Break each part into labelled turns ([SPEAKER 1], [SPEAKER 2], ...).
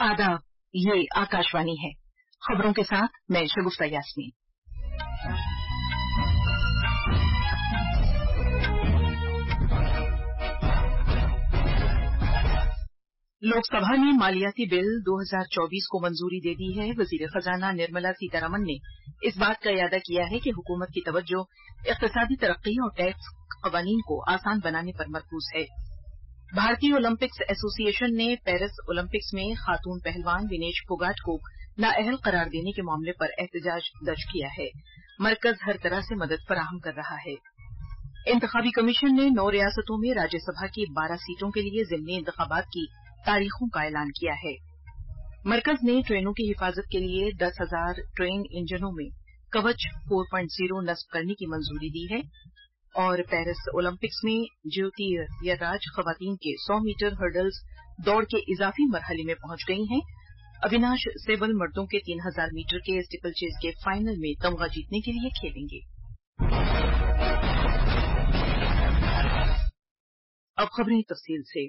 [SPEAKER 1] आदाब, ये आकाशवाणी है। खबरों के साथ मैं शगुफ्ता यास्मीन। लोकसभा ने मालियाती बिल 2024 को मंजूरी दे दी है। वजीर खजाना निर्मला सीतारमण ने इस बात का इरादा किया है कि हुकूमत की तवज्जो इक्तिसादी तरक्की और टैक्स कवानीन को आसान बनाने पर मरकूज है। भारतीय ओलंपिक्स एसोसिएशन ने पेरिस ओलंपिक्स में खातून पहलवान विनेश फोगाट को नाअहल करार देने के मामले पर एहतजाज दर्ज किया है। मरकज हर तरह से मदद फराहम कर रहा है। इंतखाबी कमीशन ने 9 रियासतों में राज्यसभा की 12 सीटों के लिए ज़िमनी इंतखाबात की तारीखों का ऐलान किया है। मरकज ने ट्रेनों की हिफाजत के लिए 10,000 ट्रेन इंजनों में कवच 4.0 नस्ब करने की मंजूरी दी है। और पेरिस ओलंपिक्स में ज्योतिराज खवातीन के 100 मीटर हर्डल्स दौड़ के इजाफी मरहले में पहुंच गई हैं। अविनाश सेबल मर्दों के 3000 मीटर के स्टीपल चेज के फाइनल में तमगा जीतने के लिए खेलेंगे। अब खबरें तफसील से।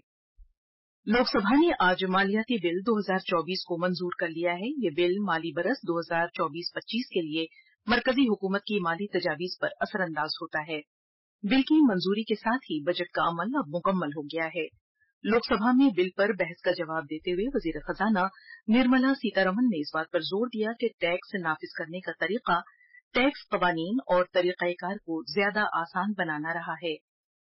[SPEAKER 1] लोकसभा ने आज मालियाती बिल 2024 को मंजूर कर लिया है। ये बिल माली बरस 2024-25 के लिए मरकजी हुकूमत की माली तजावीज पर असरअंदाज होता है। बिल की मंजूरी के साथ ही बजट का अमल अब मुकम्मल हो गया है। लोकसभा में बिल पर बहस का जवाब देते हुए वजीर खजाना निर्मला सीतारमण ने इस बात पर जोर दिया कि टैक्स नाफिज करने का तरीका टैक्स कवानीन और तरीकाकार को ज्यादा आसान बनाना रहा है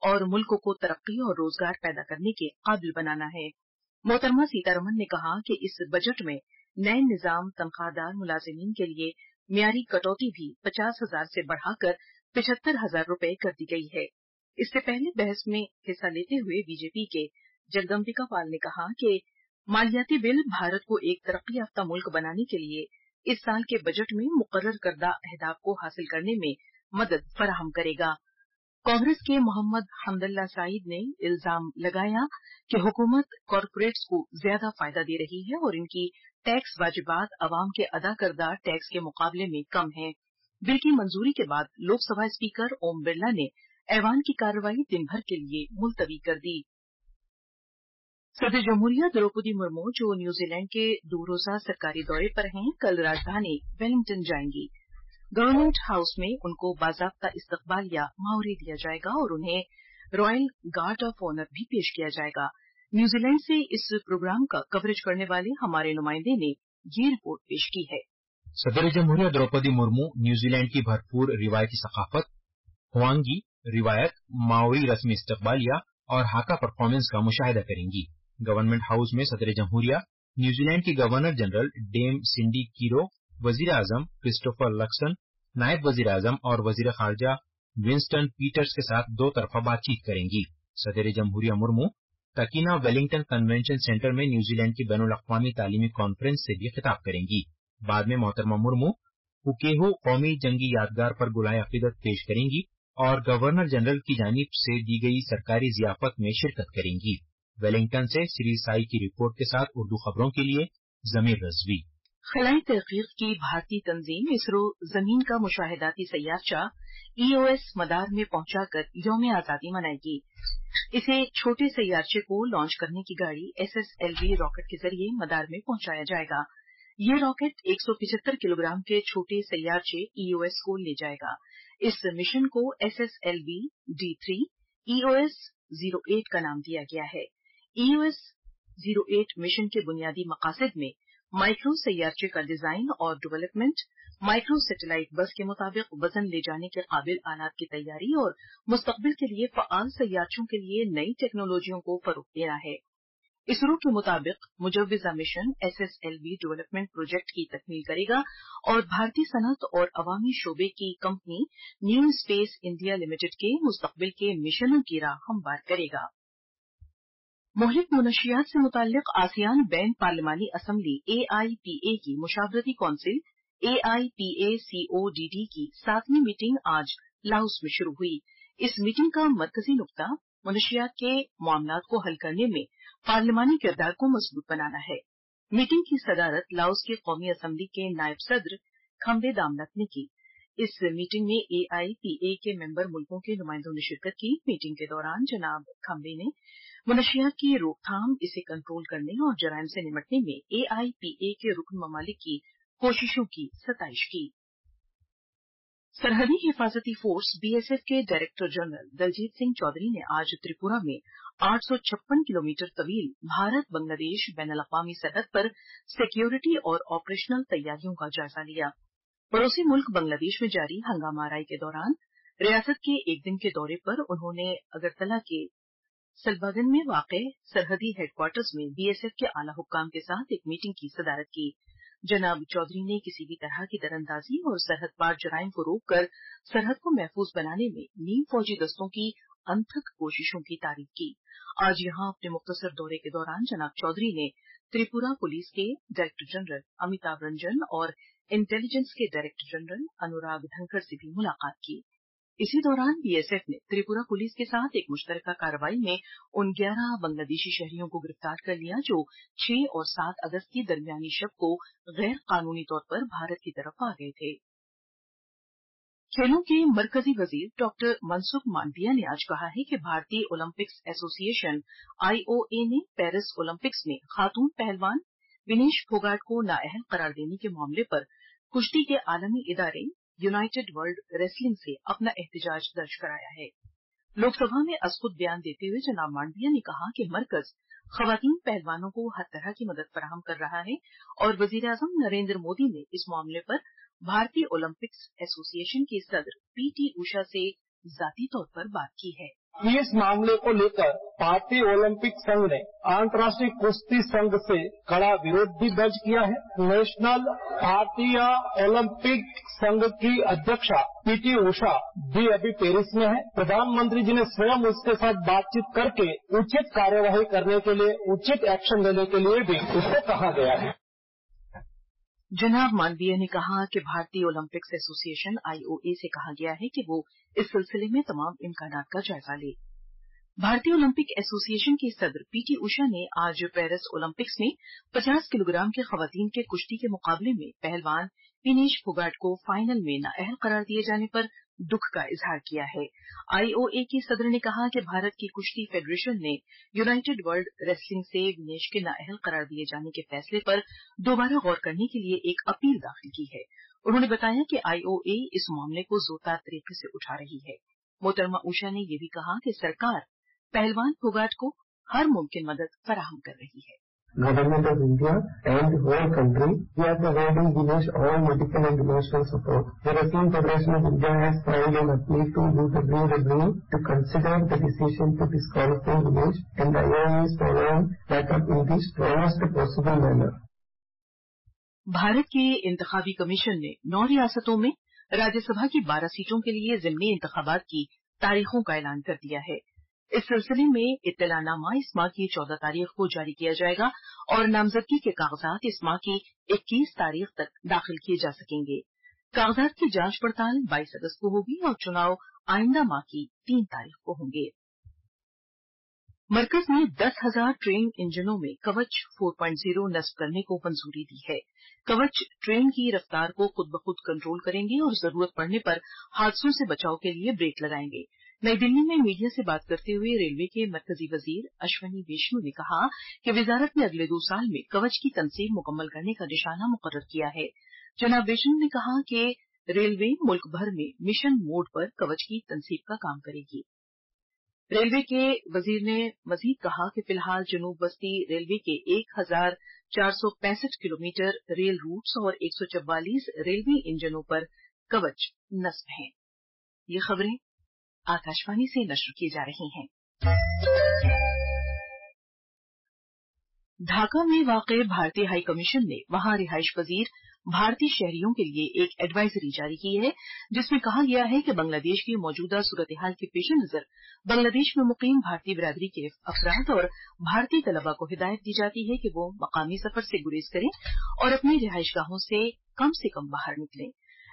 [SPEAKER 1] और मुल्क को तरक्की और रोजगार पैदा करने के काबिल बनाना है। मोहतरमा सीतारमण ने कहा कि इस बजट में नए निजाम तनख्वाहदार मुलाजिमीन के लिए मियारी कटौती भी 50,000 से बढ़ाकर 75,000 रुपए कर दी गई है। इससे पहले बहस में हिस्सा लेते हुए बीजेपी के जगदम्बिका पाल ने कहा कि मालियाती बिल भारत को एक तरक्की याफ्ता मुल्क बनाने के लिए इस साल के बजट में मुकर्रर करदा अहदाफ को हासिल करने में मदद फराहम करेगा। कांग्रेस के मोहम्मद हमदल्ला साइद ने इल्जाम लगाया कि हुकूमत कॉरपोरेट्स को ज्यादा फायदा दे रही है और इनकी टैक्स वाजिबात अवाम के अदा करदा टैक्स के मुकाबले में कम है। बिल की मंजूरी के बाद लोकसभा स्पीकर ओम बिरला ने ऐवान की कार्रवाई दिन भर के लिए मुलतवी कर दी। सदर जमहूरिया द्रौपदी मुर्मू, जो न्यूजीलैंड के 2 रोजा सरकारी दौरे पर हैं, कल राजधानी वेलिंगटन जाएंगी। गवर्नमेंट हाउस में उनको बाज़ाब्ता इस्तकबाल या मावरे दिया जाएगा और उन्हें रॉयल गार्ड ऑफ ऑनर भी पेश किया जाएगा। न्यूजीलैंड से इस प्रोग्राम का कवरेज करने वाले हमारे नुमाइंदे ने ये रिपोर्ट पेश की है।
[SPEAKER 2] सदर जमहूरिया द्रौपदी मुर्मू न्यूजीलैंड की भरपूर रिवायती सकाफत, हुआंगी रिवायत, माओरी रस्मी इस्तकबालिया और हाका परफॉर्मेंस का मुशाहिदा करेंगी। गवर्नमेंट हाउस में सदर जमहूरिया न्यूजीलैंड की गवर्नर जनरल डेम सिंडी कीरो, वजीर आजम क्रिस्टोफर लक्सन, नायब वजीर आजम और वजीर खारजा विंस्टन पीटर्स के साथ 2 तरफा बातचीत करेंगी। सदर जमहूरिया मुर्मू तकीना वेलिंगटन कन्वेंशन सेंटर में न्यूजीलैंड की बैनुल अक़वामी तालीमी कॉन्फ्रेंस से भी खिताब करेंगी। बाद में मोहतरमा मुर्मू पुकेहो कौमी जंगी यादगार पर गुलाए अकीदत पेश करेंगी और गवर्नर जनरल की जानिब से दी गई सरकारी जियाफत में शिरकत करेंगी। वेलिंगटन से श्री साई की रिपोर्ट के साथ उर्दू खबरों के लिए जमीर रजवी।
[SPEAKER 1] खलाई तहकीक की भारतीय तंजीम इसरो जमीन का मुशाहिदाती सैयारचा ईओएस मदार में पहुंचाकर यौम आजादी मनाएगी। इसे छोटे सैयारचे को लॉन्च करने की गाड़ी SSLV रॉकेट के जरिए मदार में पहुंचाया जाएगा। ये रॉकेट 175 किलोग्राम के छोटे सैयारचे ईओएस को ले जाएगा। इस मिशन को SSLV D3 EOS 08 का नाम दिया गया है। EOS 08 मिशन के बुनियादी मकासद में माइक्रो सैयारचे का डिजाइन और डेवलपमेंट, माइक्रो सैटेलाइट बस के मुताबिक वजन ले जाने के काबिल आलात की तैयारी और मुस्तकबिल के लिए फ़आल सैयारचों के लिए नई टेक्नोलॉजियों को फरोग देना है। इसरो के मुताबिक मुजव्विजा मिशन SSLV डेवलपमेंट प्रोजेक्ट की तकमील करेगा और भारतीय सनअत और अवामी शोबे की company new space India limited के मुस्तकबिल के मिशनों की राह हमवार करेगा। मोहलिक मुनशियात से मुताल्लिक आसियान बैन पार्लिमानी असम्बली AIPA की मुशावरती कौंसिल AIPA-CODD की 7वीं मीटिंग आज लाओस में शुरू हुई। इस मीटिंग का मरकजी नुक्ता मुनशियात के मामलात को हल करने में पार्लिमानी किरदार को मजबूत बनाना है। मीटिंग की सदारत लाओस की कौमी असम्बली के नायब सदर खम्बे दामलत ने की। इस मीटिंग में AIPA के मेंबर मुल्कों के नुमाइंदों ने शिरकत की। मीटिंग के दौरान जनाब खम्बे ने मुनशियात की रोकथाम, इसे कंट्रोल करने और जराइम से निपटने में AIPA के रुकन ममालिक की कोशिशों की सताइश की। सरहदी हिफाजती फोर्स BSF के डायरेक्टर जनरल दलजीत सिंह चौधरी ने आज त्रिपुरा में 856 किलोमीटर तवील भारत बांग्लादेश बैनुल-अक़वामी सरहद पर सिक्योरिटी और ऑपरेशनल तैयारियों का जायजा लिया। पड़ोसी मुल्क बांग्लादेश में जारी हंगामा आराई के दौरान रियासत के एक दिन के दौरे पर उन्होंने अगरतला के सलबागन में वाक़ सरहदी हेडक्वार्टर्स में BSF के आला हुक्काम के साथ एक मीटिंग की सदारत की। जनाब चौधरी ने किसी भी तरह की दरअंदाजी और सरहद पार जराइम को रोककर सरहद को महफूज बनाने में नीम फौजी दस्तों की अनथक कोशिशों की तारीफ की। आज यहां अपने मुख्तसर दौरे के दौरान जनाब चौधरी ने त्रिपुरा पुलिस के डायरेक्टर जनरल अमिताभ रंजन और इंटेलिजेंस के डायरेक्टर जनरल अनुराग धनखड़ से भी मुलाकात की। इसी दौरान BSF ने त्रिपुरा पुलिस के साथ एक मुश्तरका कार्रवाई में उन 11 बांग्लादेशी शहरियों को गिरफ्तार कर लिया जो 6 और 7 अगस्त की दरमियानी शब को गैर कानूनी तौर पर भारत की तरफ आ गए थे। खेलों के मरकजी वजीर डॉक्टर मनसुख मांडविया ने आज कहा है कि भारतीय ओलंपिक्स एसोसिएशन IOA ने पेरिस ओलंपिक्स में खातून पहलवान विनेश फोगाट को नाअहल करार देने के मामले पर कुश्ती के आलमी इदारे यूनाइटेड वर्ल्ड रेसलिंग से अपना एहतजाज दर्ज कराया है। लोकसभा में अज़ख़ुद बयान देते हुए जनाब मांडविया ने कहा कि मरकज खवातीन पहलवानों को हर तरह की मदद फराहम कर रहा है और वजीर आज़म नरेंद्र मोदी ने इस मामले पर भारतीय ओलंपिक्स एसोसिएशन के सदर PT उषा से जाती तौर पर बात की है।
[SPEAKER 3] इस मामले को लेकर भारतीय ओलंपिक संघ ने अंतर्राष्ट्रीय कुश्ती संघ से कड़ा विरोध भी दर्ज किया है। नेशनल भारतीय ओलंपिक संघ की अध्यक्षा PT उषा भी अभी पेरिस में है। प्रधानमंत्री जी ने स्वयं उसके साथ बातचीत करके उचित कार्यवाही करने के लिए, उचित एक्शन लेने के लिए भी उसको कहा गया है।
[SPEAKER 1] जनाब मांडविया ने कहा कि भारतीय ओलंपिक्स एसोसिएशन IOA से कहा गया है कि वो इस सिलसिले में तमाम इम्कानात का जायजा ले। भारतीय ओलंपिक एसोसिएशन की सदर PT उषा ने आज पेरिस ओलंपिक्स में 50 किलोग्राम के खवातीन के कुश्ती के मुकाबले में पहलवान विनेश फोगाट को फाइनल में नाअहल करार दिए जाने पर दुख का इजहार किया है। IOA की सदर ने कहा कि भारत की कुश्ती फेडरेशन ने यूनाइटेड वर्ल्ड रेसलिंग से विनेश के नाअहल करार दिए जाने के फैसले पर दोबारा गौर करने के लिए एक अपील दाखिल की है। उन्होंने बताया कि IOA इस मामले को जोरदार तरीके से उठा रही है। मोहतरमा उषा ने यह भी कहा कि सरकार पहलवान फोगाट को हर मुमकिन मदद फराहम कर रही है।
[SPEAKER 3] Government of India and the whole country, we are providing Dinesh all medical and emotional support. The Wrestling Federation of India has filed an appeal to WWE to consider the decision to disqualify Dinesh, and the IOA is following that up in the strongest possible manner.
[SPEAKER 1] Bharat के इंतखाबी commission ने 9 रियासतों में राज्यसभा की 12 सीटों के लिए ज़िमनी इंतखाबात की तारीखों का ऐलान कर दिया है। इस सिलसिले में इत्तलानामा इस माह की 14 तारीख को जारी किया जाएगा और नामजदगी के कागजात इस माह की 21 तारीख तक दाखिल किए जा सकेंगे। कागजात की जांच पड़ताल 22 अगस्त को होगी और चुनाव आइंदा माह की 3 तारीख को होंगे। मरकज ने 10,000 ट्रेन इंजनों में कवच 4.0 नस्ब करने को मंजूरी दी है। कवच ट्रेन की रफ्तार को खुद ब खुद कंट्रोल करेंगे और जरूरत पड़ने पर हादसों से बचाव के लिए ब्रेक लगाएंगे। नई दिल्ली में मीडिया से बात करते हुए रेलवे के मरकजी वजीर अश्वनी वैष्णु ने कहा कि वजारत ने अगले 2 साल में कवच की तनसीब मुकम्मल करने का निशाना मुकर्रर किया है। जनाब वैष्णु ने कहा कि रेलवे मुल्क भर में मिशन मोड पर कवच की तनसीब का काम करेगी। रेलवे के वजीर ने मजीद कहा कि फिलहाल जनूब वस्ती रेलवे के 1,465 किलोमीटर रेल रूट्स और 144 रेलवे इंजनों पर कवच नस्ब हैं। ये खबरें आकाशवाणी से नश्र की जा रही हैं। ढाका में वाक़े भारतीय हाई कमीशन ने वहां रिहाइश पजीर भारतीय शहरियों के लिए एक एडवाइजरी जारी की है, जिसमें कहा गया है कि बांग्लादेश की मौजूदा सूरत-ए-हाल के पेश नजर बांग्लादेश में मुकीम भारतीय बिरादरी के अफराद और भारतीय तलबा को हिदायत दी जाती है कि वो मकामी सफर से गुरेज करें और अपनी रिहाइशगाहों से कम बाहर निकलें।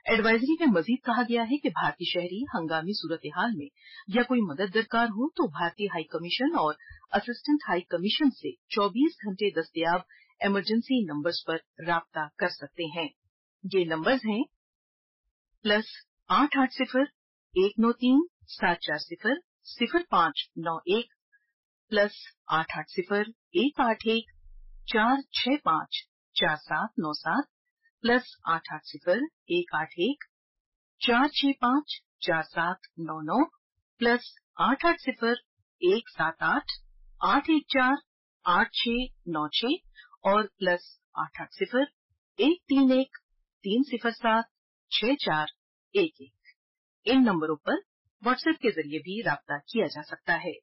[SPEAKER 1] एडवाइजरी में मजीद कहा गया है कि भारतीय शहरी हंगामी सूरत-ए-हाल में या कोई मदद दरकार हो तो भारतीय हाई कमीशन और असिस्टेंट हाई कमीशन से 24 घंटे दस्तयाब इमरजेंसी नंबर्स पर राब्ता कर सकते हैं। ये नंबर्स हैं 88019374000591 +880181465497 +880181465497 +880178814896 और +8831307641 इन नंबरों पर व्हाट्सएप के जरिए भी राब्ता किया जा सकता है।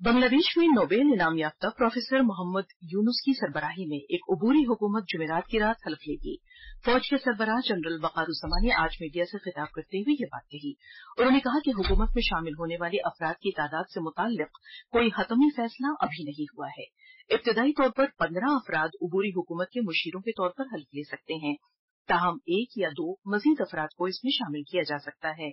[SPEAKER 1] बांग्लादेश में नोबेल इनाम याफ्ता प्रोफेसर मोहम्मद यूनुस की सरबराही में एक उबूरी हुकूमत जुमेरात की रात हल्फ लेगी। फौज के सरबराह जनरल वकारुज़्ज़मा ने आज मीडिया से खिताब करते हुए ये बात कही। उन्होंने कहा कि हुकूमत में शामिल होने वाले अफराद की तादाद से मुताल्लिक कोई हतमी फैसला अभी नहीं हुआ है। इब्तदाई तौर पर 15 अफराद उबूरी हुकूमत के मुशीरों के तौर पर हल्फ ले सकते हैं, ताहम 1 या 2 मजीद अफराद को इसमें शामिल किया जा सकता है।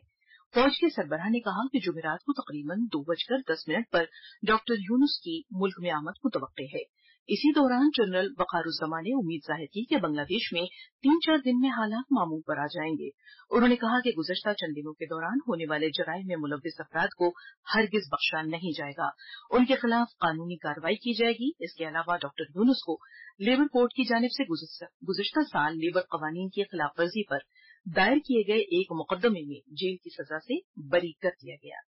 [SPEAKER 1] फौज के सरबराह ने कहा कि जुमेरात को तकरीबन 2:10 पर डॉक्टर यूनुस की मुल्क में आमद मुतवक्के है। इसी दौरान जनरल वकारुज़्ज़मा ने उम्मीद जाहिर की कि बांग्लादेश में 3-4 दिन में हालात मामूल पर आ जाएंगे। उन्होंने कहा कि गुज़श्ता चंद दिनों के दौरान होने वाले जराइम में मुलव्विस अफराद को हरगिज बख्शा नहीं जाएगा, उनके खिलाफ कानूनी कार्रवाई की जाएगी। इसके अलावा डॉक्टर यूनुस को लेबर कोर्ट की जानिब से गुज़श्ता साल लेबर कवानीन की खिलाफ वर्जी पर दायर किए गए एक मुकदमे में जेल की सजा से बरी कर दिया गया।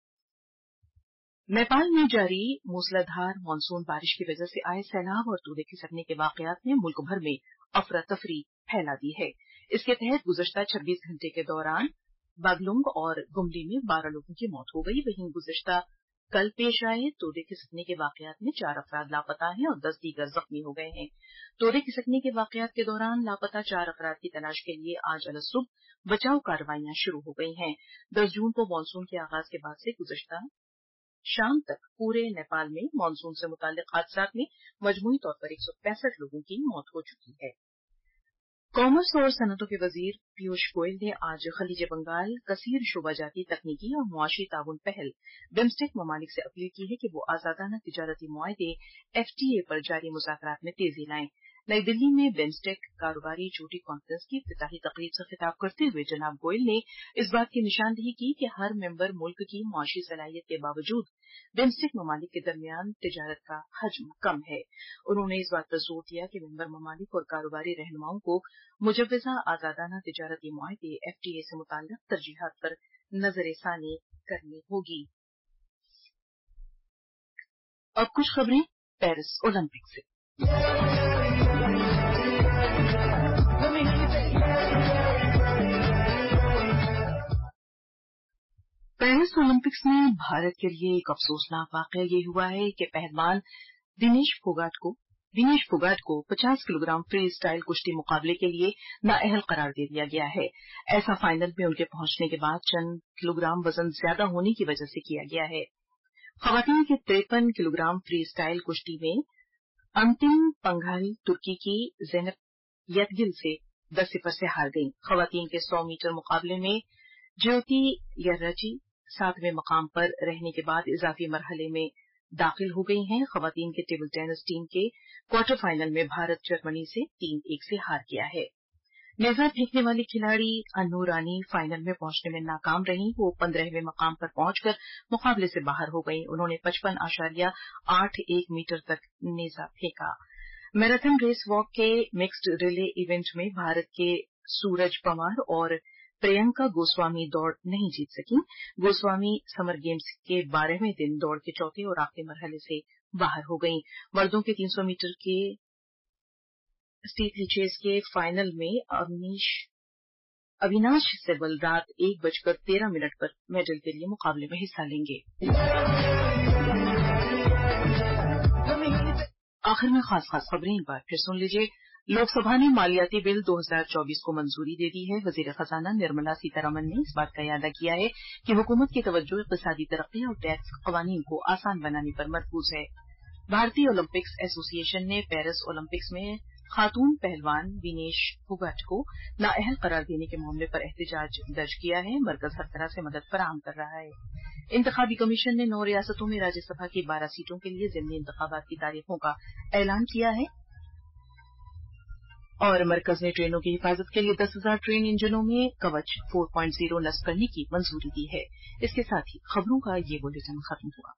[SPEAKER 1] नेपाल में जारी मूसलाधार मानसून बारिश की वजह से आए सैलाब और तूदे खिसकने के वाकयात ने मुल्क भर में अफरा तफरी फैला दी है। इसके तहत गुज़श्ता 26 घंटे के दौरान बागलुंग और गुमली में 12 लोगों की मौत हो गई। वहीं गुज़श्ता कल पेश आए तोदे खिसकने के वाकयात में 4 अफराद लापता हैं और 10 दीगर जख्मी हो गए हैं। तोदे खिसकने के वाकयात के दौरान लापता 4 अफराद की तलाश के लिए आज अलसुबह बचाव कार्रवाइयां शुरू हो गई हैं। 10 जून को मानसून के आगाज के बाद से गुज़श्ता शाम तक पूरे नेपाल में मानसून से मुताल्लिक हादसात में मजमूई तौर पर 165 लोगों की मौत हो चुकी है। कॉमर्स और सनअतों के वजीर पीयूष गोयल ने आज खलीज बंगाल कसीर शोबाजाती तकनीकी और मुआशी ताउन पहल बिम्स्टेक ममालिक से अपील की है कि वो आजादाना तिजारती मुआहदे FTA पर जारी मुज़ाकरात में तेजी लाएं। नई दिल्ली में बिम्स्टेक कारोबारी चोटी कॉन्फ्रेंस की इफ्तिताही तकरीब से खिताब करते हुए जनाब गोयल ने इस बात की निशानदेही की कि हर मेंबर मुल्क की मुआशी सलाहियत के बावजूद बिम्स्टेक ममालिक के दरमियान तिजारत का हजम कम है। उन्होंने इस बात पर जोर दिया कि मेंबर ममालिक और कारोबारी रहनुमाओं को मुजव्वज़ा आजादाना तिजारती मुआहदे FTA से मुताल्लिक तरजीहात पर नजरसानी करनी होगी। अब कुछ खबरें पेरिस ओलंपिक से। पेरिस ओलंपिक्स में भारत के लिए एक अफसोसनाक वाकया ये हुआ है कि पहलवान दिनेश फोगाट को 50 किलोग्राम फ्री स्टाइल कुश्ती मुकाबले के लिए नाअहल करार दे दिया गया है। ऐसा फाइनल में उनके पहुंचने के बाद चंद किलोग्राम वजन ज्यादा होने की वजह से किया गया है। खवातीन के 53 किलोग्राम फ्री स्टाइल कुश्ती में अंतिम पंघाल तुर्की की ज़ैनब यतगिल से 10-0 से हार गईं। खवातीन के 100 मीटर मुकाबले में ज्योति यर्राची 7वें मकाम पर रहने के बाद इजाफी मरहले में दाखिल हो गई हैं। खवातीन के टेबल टेनिस टीम के क्वार्टर फाइनल में भारत जर्मनी से 3-1 से हार गया है। नेजा फेंकने वाली खिलाड़ी अन्नू रानी फाइनल में पहुंचने में नाकाम रहीं। वो 15वें मकाम पर पहुंचकर मुकाबले से बाहर हो गईं। उन्होंने 55.81 मीटर तक नेजा फेंका। मैराथन रेस वॉक के मिक्स्ड रिले इवेंट में भारत के सूरज पंवार और प्रियंका गोस्वामी दौड़ नहीं जीत सकीं। गोस्वामी समर गेम्स के 12वें दिन दौड़ के चौथे और आखिरी मरहले से बाहर हो गईं। मर्दों के 300 मीटर के स्टीपलचेज के फाइनल में अविनाश सिब्बल रात 1:13 पर मेडल के लिए मुकाबले में हिस्सा लेंगे। आखिर में खास खबरें एक बार फिर सुन लीजिए। लोकसभा ने मालियाती बिल 2024 को मंजूरी दे दी है। वजीर खजाना निर्मला सीतारमण ने इस बात का इयादा किया है कि हुकूमत की तवज्जो इक़्तिसादी तरक्की और टैक्स कवानीन को आसान बनाने पर मरकूज है। भारतीय ओलंपिक्स एसोसिएशन ने पेरिस ओलंपिक्स में खातून पहलवान विनेश फोगाट को नाअहल करार देने के मामले पर एहतजाज दर्ज किया है। मरकज हर तरह से मदद फराहम कर रहा है। इंतखाबी कमीशन ने 9 रियासतों में राज्यसभा की 12 सीटों के लिए ज़िमनी इंतखाबात की तारीखों का ऐलान किया है। और मरकज ने ट्रेनों की हिफाजत के लिए 10,000 ट्रेन इंजनों में कवच 4.0 नस्ब करने की मंजूरी दी है। इसके साथ ही खबरों का ये बुलेटिन खत्म हुआ।